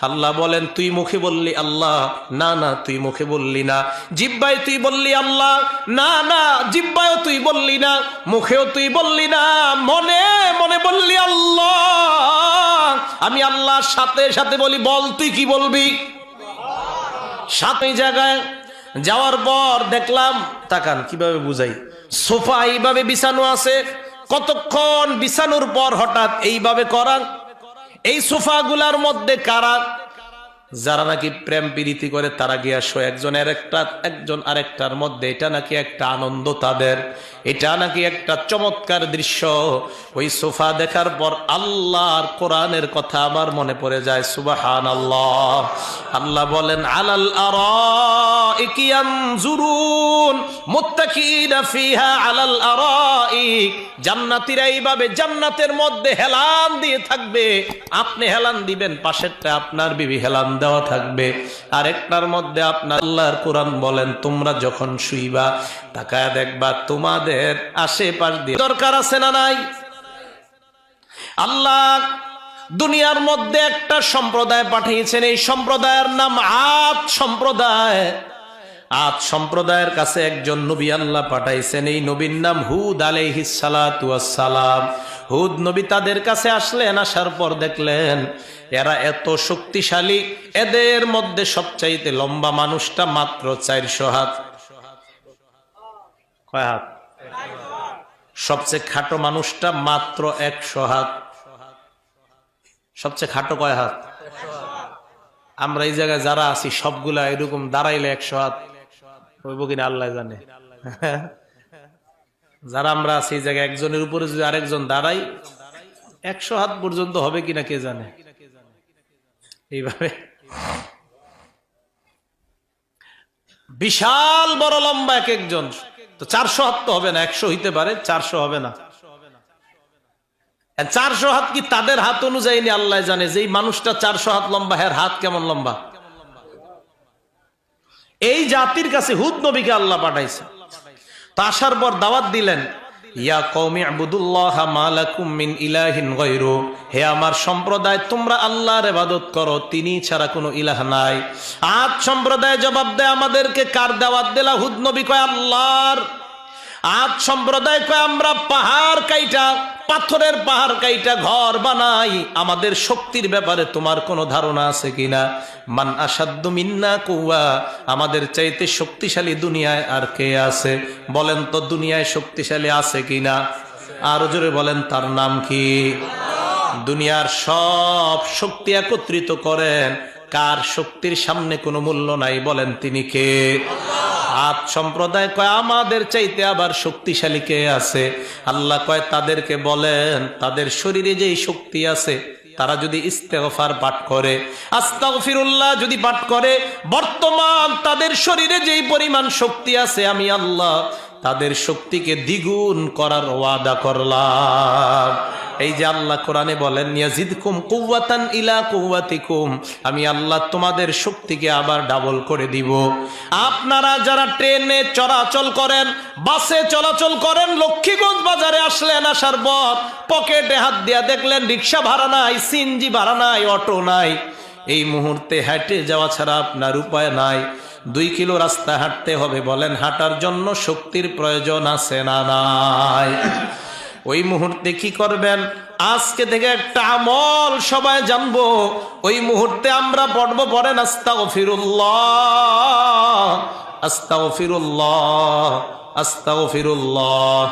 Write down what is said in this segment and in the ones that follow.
আল্লাহ বলেন তুই মুখে বললি আল্লাহ, না না তুই মুখে বললি না। জিহ্বায় তুই বললি আল্লাহ, না না জিহ্বায়ও তুই বললি না, মুখেও তুই বললি না, মনে মনে বললি আল্লাহ। আমি আল্লাহর সাথে সাথে বলি, বল তুই কি বলবি। সাথে জায়গায় যাওয়ার পর দেখলাম, তাকান কিভাবে বুঝাই, সোফা এইভাবে বিছানো আছে, কতক্ষণ বিছানোর পর হঠাৎ এইভাবে করা। এই সোফা গুলার মধ্যে কারা, যারা নাকি প্রেম প্রীতি করে তারা গিয়া শো একজন আরেকটার মধ্যে। এটা নাকি একটা আনন্দ তাদের, এটা নাকি একটা চমৎকার দৃশ্য। ওই সোফা দেখার পর আল্লাহর কোরআনের কথা আমার মনে পড়ে যায়, সুবহানাল্লাহ। আল্লাহ বলেন আলাল আরাইকি ইয়ানজুরুন মুত্তাকিনা ফিহা আলাল আরাইক। জান্নাতীরা এইভাবে জান্নাতের মধ্যে হেলান দিয়ে থাকবে, আপনি হেলান দিবেন, পাশেরটা আপনার বিবি হেলান দেওয়া থাকবে, আরেকটার মধ্যে আপনার। আল্লাহর কোরআন বলেন তোমরা যখন শুইবা তাকায় দেখবা তোমাদের আশেপাশ দিয়ে দরকার আছে না নাই। আল্লাহ দুনিয়ার মধ্যে একটা সম্প্রদায় পাঠিয়েছেন, এই সম্প্রদায়ের নাম আদ সম্প্রদায়। আদ সম্প্রদায়ের কাছে একজন নবী আল্লাহ পাঠাইছেন, এই নবীর নাম হুদ আলাইহিস সালাতু ওয়াস সালাম। হুদ নবী তাদের কাছে আসলেন, আসার পর দেখলেন এরা এত শক্তিশালী, এদের মধ্যে সবচাইতে লম্বা মানুষটা মাত্র 400 হাত। কয় হাত? সবচেয়ে খাটো মানুষটা মাত্র 100 হাত। সবচেয়ে খাটো কয় হাত? আমরা এই জায়গায় যারা আছি সবগুলা এরকম দাঁড়াইলে 100 হাত হইব কিনা আল্লাহ জানে। যারা আমরা আছি এই জায়গায় একজনের উপরে যদি আরেকজন দাঁড়াই 100 হাত পর্যন্ত হবে কিনা কে জানে। এইভাবে বিশাল বড় লম্বা এক একজন। তো 400 হাত তো হবে না, 100 হইতে পারে, 400 হবে না। 400 হাত কি তাদের হাত অনুযায়ী নি আল্লাহ জানে। যেই মানুষটা 400 হাত লম্বা, এর হাত কেমন লম্বা। এই জাতির কাছে হুদ নবীকে আল্লাহ পাঠাইছে। তো আসার পর দাওয়াত দিলেন, ইয়া কওমি ইবুদুল্লাহা মা লাকুম মিন ইলাহিন গায়রু। হে আমার সম্প্রদায়, তোমরা আল্লাহর ইবাদত করো, তিনি ছাড়া কোনো ইলাহ নাই। আদ সম্প্রদায় জবাব দেয়, আমাদেরকে কার দাওয়াত দিলা? হুদ নবী কয় আল্লাহর। আদ সম্প্রদায় কয় আমরা পাহাড় কাইটা, পাথরের পাহাড় কাইটা ঘর বানাই, আমাদের শক্তির ব্যাপারে তোমার কোনো ধারণা আছে কিনা? মান আসাদ্দু মিন্না কুওয়া, আমাদের চাইতে শক্তিশালী দুনিয়ায় আর কে আছে? বলেন তো দুনিয়ায় শক্তিশালী আছে কিনা? আর জোরে বলেন তার নাম কি? দুনিয়ার সব শক্তি একত্রিত করেন, কার শক্তির সামনে কোনো মূল্য নাই? বলেন তিনি কে? আদ সম্প্রদায় কয় আমাদের চাইতে আবার শক্তিশালী কে আছে? আল্লাহ কয় তাদেরকে বলেন, তাদের শরীরে যেই শক্তি আছে তারা যদি ইস্তেগফার পাঠ করে, আস্তাগফিরুল্লাহ যদি পাঠ করে, বর্তমান তাদের শরীরে যেই পরিমাণ শক্তি আছে আমি আল্লাহ তাদের শক্তিকে দ্বিগুণ করার ওয়াদা করলাম। এই যে আল্লাহ কোরআনে বলেন ইয়াজিদকুম কুওয়াতান ইলা কুওয়াতিকুম, আমি আল্লাহ তোমাদের শক্তিকে আবার ডাবল করে দিব। আপনারা যারা ট্রেনে চলাচল করেন, বাসে চলাচল করেন, লক্ষ্মীগঞ্জ বাজারে আসলেন, আসার পর পকেটে হাত দিয়া দেখলেন রিক্সা ভাড়া নাই, সিএনজি ভাড়া নাই, অটো নাই। এই মুহূর্তে হেঁটে যাওয়া ছাড়া আপনার উপায় নাই। 2 কিলো রাস্তা হাঁটতে হবে। বলেন হাঁটার জন্য শক্তির প্রয়োজন আছে না নাই? ওই মুহূর্তে কি করবেন? আজকে থেকে একটা আমল সবাই জানবো। ওই মুহূর্তে আমরা পড়বো, পড়েন আস্তাগফিরুল্লাহ আস্তাগফিরুল্লাহ আস্তাগফিরুল্লাহ।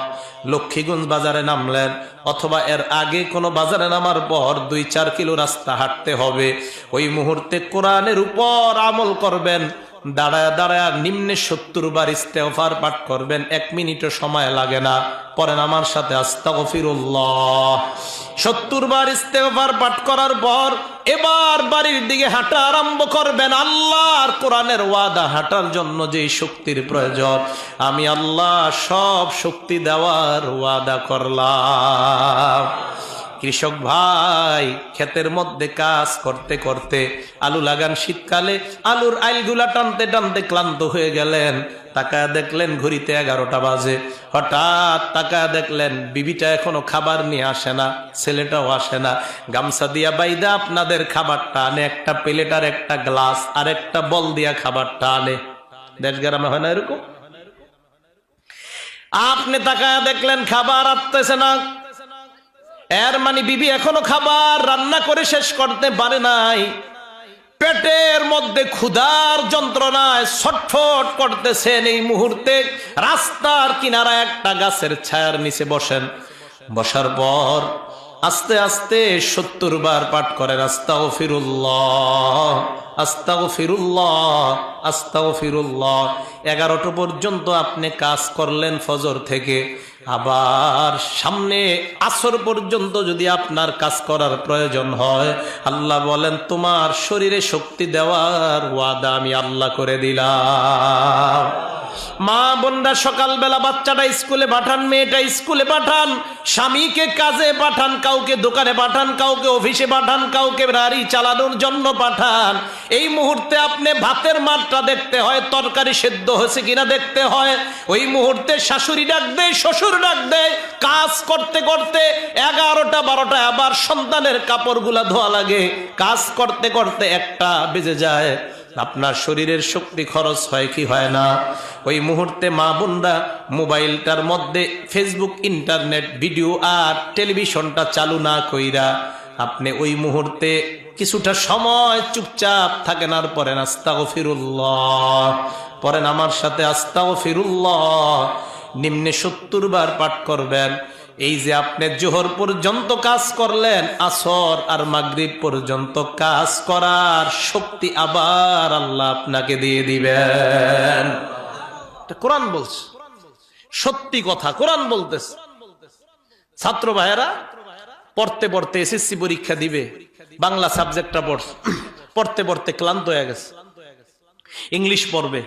লক্ষ্মীগঞ্জ বাজারে নামলেন অথবা এর আগে কোনো বাজারে নামার পর 2-4 কিলো রাস্তা হাঁটতে হবে। ওই মুহূর্তে কোরআনের উপর আমল করবেন, দাঁড়ায় দাঁড়ায় নিম্নে 70 বার ইস্তেগফার পাঠ করবেন, 1 মিনিটও সময় লাগে না। পড়েন আমার সাথে আস্তাগফিরুল্লাহ। 70 বার ইস্তেগফার পাঠ করার পর এবার বাড়ির দিকে হাঁটা আরম্ভ করবেন। আল্লাহর কোরআনের ওয়াদা, হাঁটার জন্য যে শক্তির প্রয়োজন আমি আল্লাহ সব শক্তি দেওয়ার ওয়াদা করলাম। কৃষক ভাই ক্ষেতের মধ্যে কাজ করতে করতে আলু লাগান, শীতকালে আলুর আইলগুলা টানতে টানতে ক্লান্ত হয়ে গেলেন। তাকায় দেখলেন ঘড়িতে 11টা বাজে। হঠাৎ তাকায় দেখলেন বিবিটা এখনো খাবার নিয়ে আসে না, ছেলেটাও আসে না। গামছা দিয়া বাইদা আপনাদের খাবারটা আনে, একটা প্লেট আর একটা গ্লাস আর একটা বল দিয়া খাবারটা আনে। দেশ গ্রামে হয় না এরকম? আপনি তাকায় দেখলেন খাবার আসতেছে না, এর মানে বিবি এখনো খাবার রান্না করে শেষ করতে পারে নাই। পেটের মধ্যে ক্ষুধার যন্ত্রণায় ছটফট করতেছেন। এই মুহূর্তে রাস্তার কিনারা একটা গাছের ছায়ার নিচে বসেন। বসার পর আস্তে আস্তে 70 বার পাঠ করেন আস্তাগফিরুল্লাহ, আস্তাগফিরুল্লাহ, আস্তাগফিরুল্লাহ। 11টা পর্যন্ত আপনি কাজ করলেন ফজর থেকে। আবার সামনে আসর পর্যন্ত যদি আপনার কাজ করার প্রয়োজন হয়, আল্লাহ বলেন তোমার শরীরে শক্তি দেওয়ার ওয়াদা আমি আল্লাহ করে দিলাম। মা বোনরা সকালবেলা বাচ্চাটা স্কুলে পাঠান, মেয়েটা স্কুলে পাঠান, স্বামীকে কাজে পাঠান, কাউকে দোকানে পাঠান, কাউকে অফিসে পাঠান, কাউকে গাড়ি চালানোর জন্য পাঠান। এই মুহূর্তে আপনি ভাতের মাত্রা দেখতে হয়, তরকারি সেদ্ধ হয়েছে কিনা দেখতে হয়। ওই মুহূর্তে শাশুড়ি ডাক দেয়, শ্বশুর ডাক দেয়। কাজ করতে করতে 11টা 12টা, আবার সন্তানের কাপড়গুলা ধোয়া লাগে। কাজ করতে করতে 1টা বেজে যায়। আপনার শরীরের শক্তি খরচ হয় কি হয় না? ওই মুহূর্তে মা বোনরা মোবাইলটার মধ্যে ফেসবুক, ইন্টারনেট, ভিডিও আর টেলিভিশনটা চালু না কইরা আপনি ওই মুহূর্তে কিছুটা সময় চুপচাপ থাকেন আর পড়েন আস্তাগফিরুল্লাহ। পড়েন আমার সাথে আস্তাগফিরুল্লাহ। নিম্নে 70 বার পাঠ করবেন। এই যে আপনি জোহর পর্যন্ত কাজ করলেন, আসর আর মাগরিব পর্যন্ত কাজ করার শক্তি আবার আল্লাহ আপনাকে দিয়ে দিবেন। কোরআন বলছে, সত্যি কথা কোরআন বলতেছে। ছাত্র ভাইয়েরা পড়তে পড়তে এসএসসি পরীক্ষা দিবে, বাংলা সাবজেক্টটা পড়তে পড়তে ক্লান্ত হয়ে গেছে, ইংলিশ পড়বে।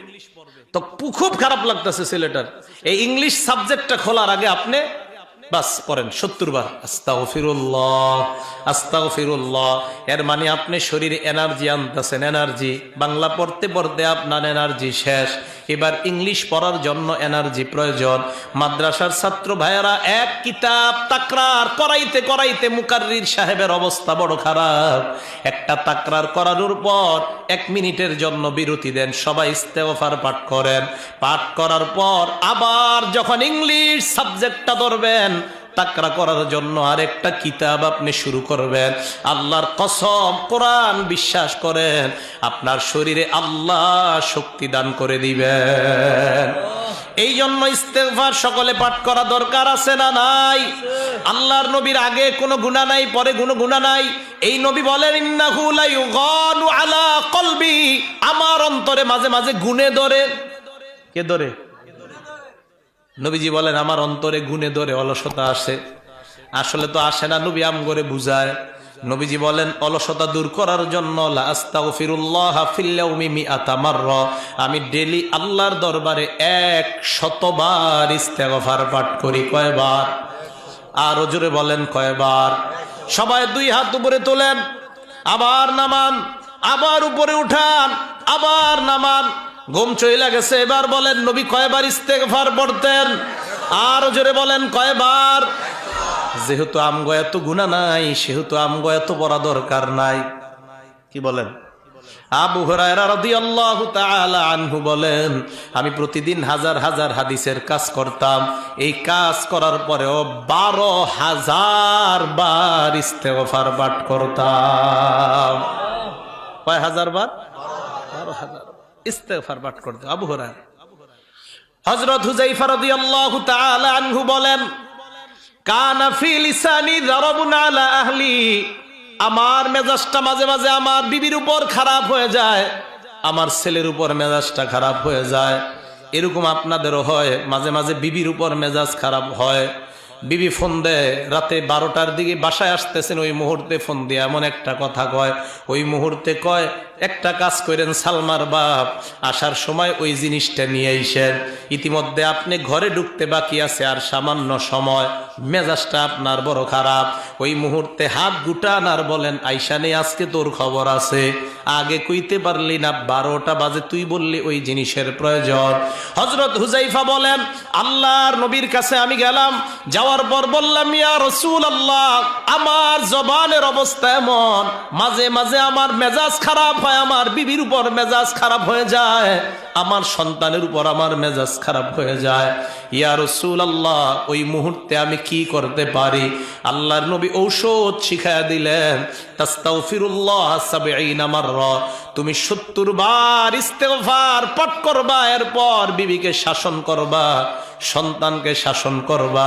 তো খুব খারাপ লাগতেছে ছেলেটার। এই ইংলিশ সাবজেক্টটা খোলার আগে আপনি বাস পড়েন 70 বার আস্তাগফিরুল্লাহ, আস্তাগফিরুল্লাহ। এর মানে আপনি শরীরে এনার্জি আনতেছেন, এনার্জি। বাংলা পড়তে পড়তে আপনার এনার্জি শেষ, এবার ইংলিশ পড়ার জন্য এনার্জি প্রয়োজন। মাদ্রাসার ছাত্র ভাইয়েরা এক কিতাব তাকরার করাইতে করাইতে মুকাররির সাহেবের অবস্থা বড় খারাপ। একটা তাকরার করানোর পর 1 মিনিটের জন্য বিরতি দেন, সবাই ইস্তেগফার পাঠ করেন। পাঠ করার পর আবার যখন ইংলিশ সাবজেক্টটা ধরবেন, তাকরা করার জন্য আরেকটা কিতাব আপনি শুরু করবেন। আল্লাহর কসম, কোরআন বিশ্বাস করেন, আপনার শরীরে আল্লাহ শক্তি দান করে দিবেন। এই জন্য ইস্তেগফার সকলে পাঠ করা দরকার আছে না নাই? আল্লাহর নবীর আগে কোনো গুনাহ নাই, পরে কোনো গুনাহ নাই। এই নবী বলেন ইন্নাহু লা ইউগানু আলা কলবি, আমার অন্তরে মাঝে মাঝে গুনে ধরে। কে ধরে? নবীজি বলেন আমার অন্তরে গুনে ধরে, অলসতা আসে। আসলে তো আসে না, নবী আম করে বুঝায়। নবীজি বলেন অলসতা দূর করার জন্য লা আস্তাগফিরুল্লাহ ফিল ইয়াউমি মিআতা মাররা, আমি ডেইলি আল্লাহর দরবারে 100 বার ইস্তেগফার পাঠ করি। কয়বার? আরো জোরে বলেন কয়বার? সবাই 2 হাত উপরে তোলেন, আবার নামান, আবার উপরে উঠান, আবার নামান। ঘুম চলে গেছে, এবার বলেন নবী কয়বার ইস্তেগফার পড়তেন? আর জোরে বলেন কয়বার? যেহেতু আমগো এত গুনাহ নাই, সেহেতু আমগো এত পড়া দরকার নাই। কি বলেন? আবু হুরায়রা রাদিয়াল্লাহু তাআলা আনহু বলেন আমি প্রতিদিন হাজার হাজার হাদিসের কাজ করতাম। এই কাজ করার পরেও 12,000 বার ইস্তেগফার পাঠ করতাম। কয় হাজার বার? 12,000 ইস্তেগফার পাঠ করতে আবু হুরায়রা। হযরত হুযায়ফা রাদিয়াল্লাহু তাআলা আনহু বলেন কানা ফি লিসানি যারাবুন আলা আহলি, আমার মেজাজটা মাঝে মাঝে আমার বিবির উপর খারাপ হয়ে যায়, আমার ছেলের উপর মেজাজটা খারাপ হয়ে যায়। এরকম আপনাদেরও হয়? মাঝে মাঝে বিবির উপর মেজাজ খারাপ হয়। বিবি ফোন দেয় রাতে 12টার দিকে, বাসায় আসতেছেন, ওই মুহূর্তে ফোন দিয়ে এমন একটা কথা কয়, ওই মুহূর্তে কয় একটা কাজ করেন সালমার বাপ, আসার সময় ওই জিনিসটা নিয়ে আইসেন। ইতিমধ্যে আপনি ঘরে ঢুকতে বাকি আছে আর সামান্য সময়, মেজাজটা আপনার বড় খারাপ। ওই মুহূর্তে হাত গুটান আর বলেন আইসা নেই, আজকে তোর খবর আছে। আগে কইতে পারলি না, 12টা বাজে তুই বললি ওই জিনিসের প্রয়োজন। হযরত হুযাইফা বলেন, আল্লাহর নবীর কাছে আমি গেলাম, যাওয়ার পর বললাম, ইয়া রাসূলুল্লাহ, আমার জবানের অবস্থা এমন, মাঝে মাঝে আমার মেজাজ খারাপ হয়, আমার বিবির উপর মেজাজ খারাপ হয়ে যায়, আমার সন্তানের উপর আমার মেজাজ খারাপ হয়ে যায়। ইয়া রাসূলুল্লাহ, ওই মুহূর্তে আমি কি করতে পারি? আল্লাহর নবী ঔষধ শিখায়া দিলেন, তাস্তাগফিরুল্লাহ ৭০ মাররা, তুমি ৭০ বার ইস্তেগফার পাঠ করবা, এরপর বিবিকে শাসন করবা, সন্তানকে শাসন করবা।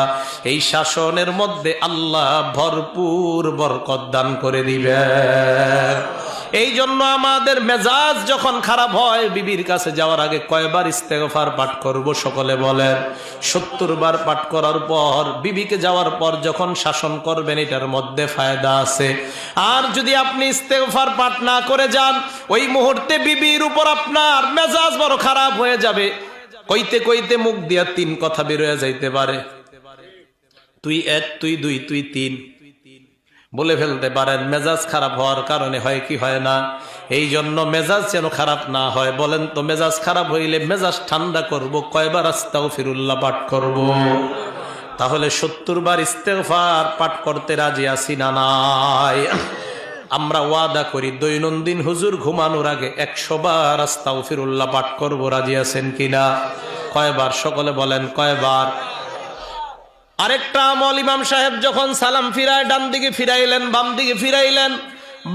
এই শাসনের মধ্যে আল্লাহ ভরপুর বরকত দান করে দিবে। এই জন্য আমাদের মেজাজ যখন খারাপ হয়, বিবির কাছে যাওয়ার আগে কয়বার ইস্তেগফার পাঠ করব? সকলে বলেন। ৭০ বার পাঠ করার পর বিবিকে যাওয়ার পর যখন শাসন করবেন, এটার মধ্যে ফায়দা আছে। আর যদি আপনি ইস্তেগফার পাঠ না করে যান, ওই মুহূর্তে বিবির উপর আপনার মেজাজ বড় খারাপ হয়ে যাবে। কইতে কইতে মুখ দিয়া 3 কথা বের হয়ে যাইতে পারে। তুই 1, তুই 2, তুই 3 বলে ফেলতে পারেন। মেজাজ খারাপ হওয়ার কারণে হয় কি হয় না? এই জন্য মেজাজ যেন খারাপ না হয়। বলেন তো, মেজাজ খারাপ হইলে মেজাজ ঠান্ডা করব কয়বার আস্তাগফিরুল্লাহ পাঠ করব? তাহলে ৭০ বার ইস্তেগফার পাঠ করতে রাজি আছি না নাই? আমরা ওয়াদা করি, দৈনন্দিন হুজুর ঘুমানোর আগে 100 বার আস্তাগফিরুল্লাহ পাঠ করব। রাজি আছেন কিনা? কয়বার? সকলে বলেন কয়বার? আরেকটা আমল, ইমাম সাহেব যখন সালাম ফিরায়, ডান দিকে ফিরাইলেন, বাম দিকে ফিরাইলেন,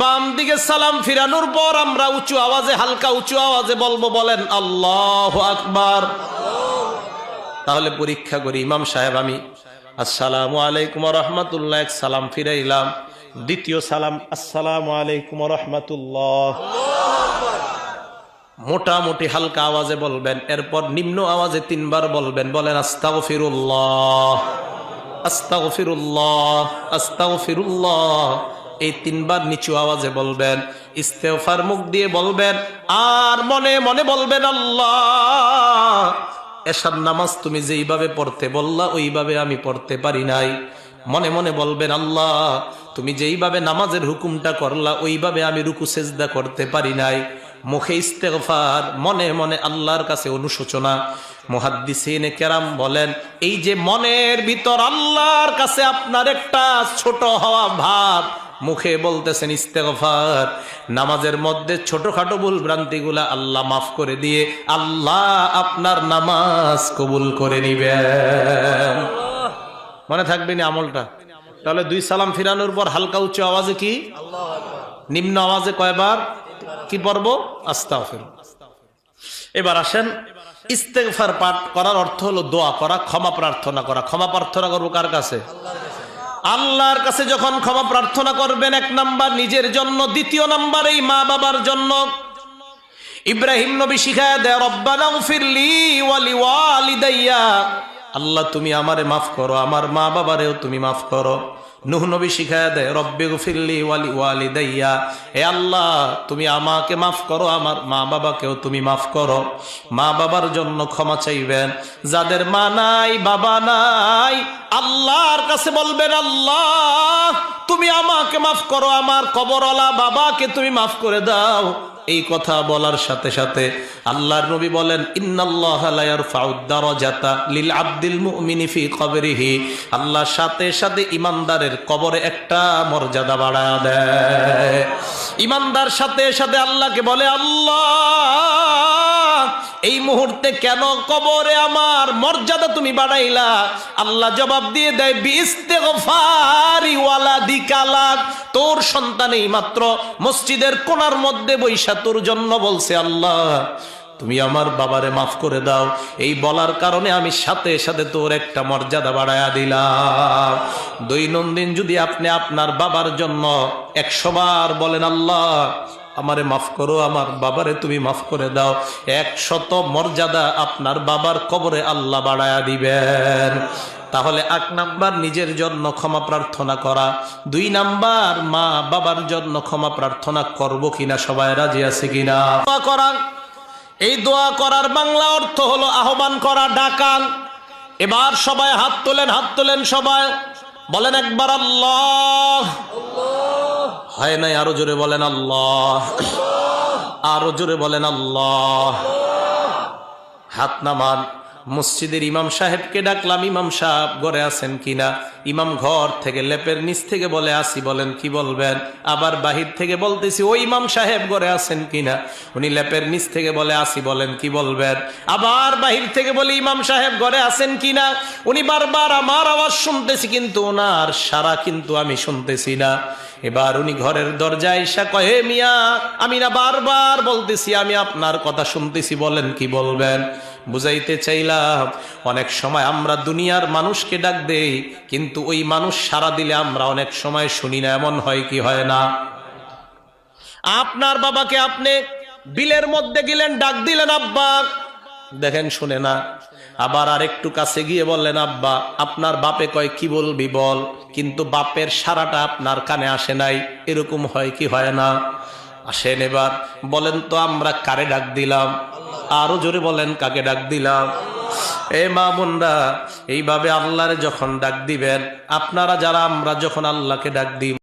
বাম দিকে সালাম ফিরানোর পর আমরা উঁচু আওয়াজে, হালকা উঁচু আওয়াজে বলবো, বলেন আল্লাহু আকবার। তাহলে পরীক্ষা করি, ইমাম সাহেব আমি আসসালামু আলাইকুম ওয়া রাহমাতুল্লাহ, এক সালাম ফিরাইলাম, দ্বিতীয় সালাম আসসালামু আলাইকুম ওয়া রাহমাতুল্লাহ, মোটামুটি হালকা আওয়াজে বলবেন। এরপর নিম্ন আওয়াজে 3 বার বলবেন, বলেন আস্তাগফিরুল্লাহ, আস্তাগফিরুল্লাহ, আস্তাগফিরুল্লাহ। এই 3 বার নিচু আওয়াজে বলবেন। ইস্তেগফার মুখ দিয়ে বলবেন, আর মনে মনে বলবেন, আল্লাহ, এশার নামাজ তুমি যেইভাবে পড়তে বললা ওইভাবে আমি পড়তে পারি নাই। মনে মনে বলবেন, আল্লাহ, তুমি যেইভাবে নামাজের হুকুমটা করলা ওইভাবে আমি রুকু সেজদা করতে পারি নাই। মুখে ইস্তেগফার, মনে মনে আল্লাহর কাছে অনুশোচনা। মুহাদ্দিসিনে কেরাম বলেন, এই যে মনের ভিতর আল্লাহর কাছে আপনার একটা ছোট হওয়া ভাব, মুখে বলতেছেন ইস্তেগফার, নামাজের মধ্যে ছোটখাটো ভুল ভ্রান্তিগুলা আল্লাহ মাফ করে দিয়ে আল্লাহ আপনার নামাজ কবুল করে নিবেন। মনে থাকবে না আমলটা? তাহলে 2 সালাম ফিরানোর পর হালকা উচ্চ আওয়াজে কি? আল্লাহু আকবার। নিম্ন আওয়াজে কয়বার কি পড়ব? আস্তাগফিরুল্লাহ। এবার আসেন, ইস্তেগফার পাঠ করার অর্থ হলো দোয়া করা, ক্ষমা প্রার্থনা করা। ক্ষমা প্রার্থনা করবো কার কাছে? আল্লাহর কাছে। যখন ক্ষমা প্রার্থনা করবেন, 1 নাম্বার নিজের জন্য, 2 নাম্বার এই মা বাবার জন্য। ইব্রাহিম নবী শিখায়া দেয়, রব্বানা গফিরলি ওয়া লিওয়ালিদাইয়া, আল্লাহ তুমি আমারে মাফ করো, আমার মা বাবারেও তুমি মাফ করো। নূহ নবী শিখায়া দেয়, রব্বি গফিরলি ওয়া লিওয়ালিদাইয়া, হে আল্লাহ তুমি আমাকে মাফ করো, আমার মা বাবাকেও তুমি মাফ করো। মা বাবার জন্য ক্ষমা চাইবেন। যাদের মা নাই, বাবা নাই, আল্লাহর কাছে বলবেন, আল্লাহ তুমি আমাকে মাফ করো, আমার কবরওয়ালা বাবাকে তুমি মাফ করে দাও। এই কথা বলার সাথে সাথে আল্লাহর নবী বলেন, ইন্নাল্লাহা লা ইয়ারফাউদ দারাজাতা লিল আবদিল মুমিনি ফি কবরিহি, আল্লাহ সাথে সাথে ইমানদারের কবরে একটা মর্যাদা বাড়ায় দেয়। ইমানদার সাথে সাথে আল্লাহকে বলে, আল্লাহ এই মুহূর্তে কেন কবরে আমার মর্যাদা তুমি বাড়াইলা? আল্লাহ জবাব দিয়ে দেয়, বিইস্তিগফারি ওয়ালাদিকা লাক, তোর সন্তান এই মাত্র মসজিদের কোণার মধ্যে বৈশা তোর জন্য বলছে, আল্লাহ তুমি আমার বাবারে মাফ করে দাও। এই বলার কারণে আমি সাথে সাথে তোর একটা মর্যাদা বাড়ায়া দিলাম। দৈনন্দিন যদি আপনি আপনার বাবার জন্য 100 বার বলেন, আল্লাহ আমারে মাফ করো, আমার বাবারে তুমি মাফ করে দাও, 100 মর্যাদা আপনার বাবার কবরে আল্লাহ বাড়ায়া দিবেন। তাহলে 1 নাম্বার নিজের জন্য ক্ষমা প্রার্থনা করা, 2 নাম্বার মা বাবার জন্য ক্ষমা প্রার্থনা করব কিনা, সবাই রাজি আছে কিনা? দোয়া করা, এই দোয়া করার বাংলা অর্থ হলো আহ্বান করা, ডাকান। এবার সবাই হাত তোলেন, হাত তোলেন সবাই, বলেন একবার আল্লাহ। হয় নাই, আরো জোরে বলেন আল্লাহ। আরো জোরে বলেন আল্লাহ। হাত নামান। মসজিদের ইমাম সাহেবকে ডাকলাম, ইমাম সাহেব ঘরে আছেন কিনা? ইমাম ঘর থেকে লেপের নিচ থেকে বলে আসি, বলেন কি বলবেন? আবার বাহির থেকে বলতেছি, ওই ইমাম সাহেব ঘরে আছেন কিনা? উনি লেপের নিচ থেকে বলে আসি, বলেন কি বলবেন? আবার বাহির থেকে বলি, ইমাম সাহেব ঘরে আছেন কিনা? উনি বারবার আমার আওয়াজ শুনতেছি, কিন্তু ওনার সারা কিন্তু আমি শুনতেছি না। এবার উনি ঘরের দরজায় এসে কয়, হে মিয়া, আমি না বারবার বলতেছি আমি আপনার কথা শুনতেছি, বলেন কি বলবেন? বুঝাইতে চাইলাম, অনেক সময় আমরা দুনিয়ার মানুষকে ডাক দেই, কিন্তু ওই মানুষ সারা দিলে আমরা অনেক সময় শুনি না। এমন হয় কি হয় না? আপনার বাবাকে আপনি বিলের মধ্যে গেলেন, ডাক দিলেন আব্বা, দেখেন শুনে না। আবার আরেকটু কাছে গিয়ে বললেন আব্বা, আপনার বাপে কয় কি বলবি বল, কিন্তু বাপের সারাটা আপনার কানে আসে নাই। এরকম হয় কি হয় না? আসেন এবার বলেন তো আমরা কারে ডাক দিলাম? আরো জোরে বলেন, কাকে ডাক দিলাম? এ মা বোনরা, এইভাবে আল্লাহরে যখন ডাক দিবেন, আপনারা যারা আমরা যখন আল্লাহকে ডাক দিই,